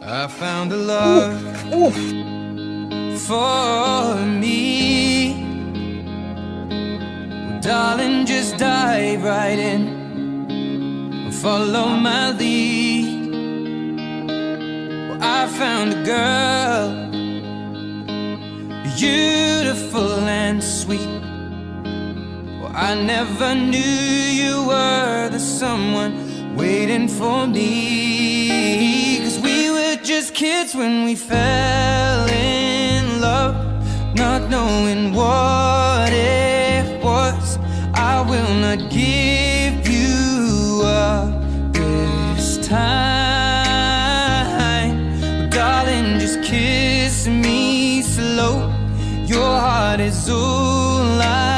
I found a love for me. Well, darling, just dive right in, follow my lead. Well, I found a girl, beautiful and sweet. Well, I never knew you were the someone waiting for me. 'Cause we were just kids when we fell in love, not knowing what it was. I will not give you up this time. Darling, just kiss me slow. Your heart is all I